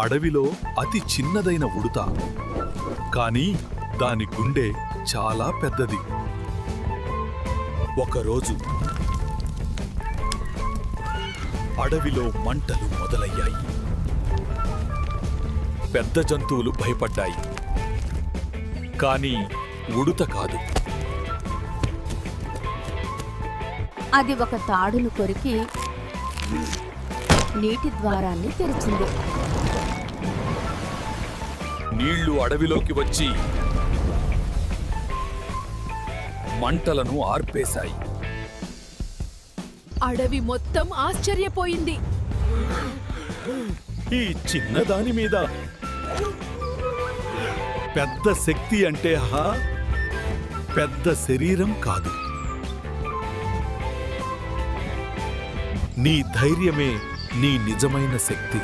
అడవిలో అతి చిన్నదైన ఉడుత, కానీ దాని గుండె చాలా పెద్దది. ఒకరోజు అడవిలో మంటలు మొదలయ్యాయి. పెద్ద జంతువులు భయపడ్డాయి, కానీ ఉడుత కాదు. అది ఒక తాడును కొరికి నీటి ద్వారాన్ని తెరిచింది. నీళ్లు అడవిలోకి వచ్చి మంటలను ఆర్పేశాయి. అడవి మొత్తం ఆశ్చర్యపోయింది. ఈ చిన్నదాని మీద పెద్ద శక్తి అంటే పెద్ద శరీరం కాదు, నీ ధైర్యమే నీ నిజమైన శక్తి.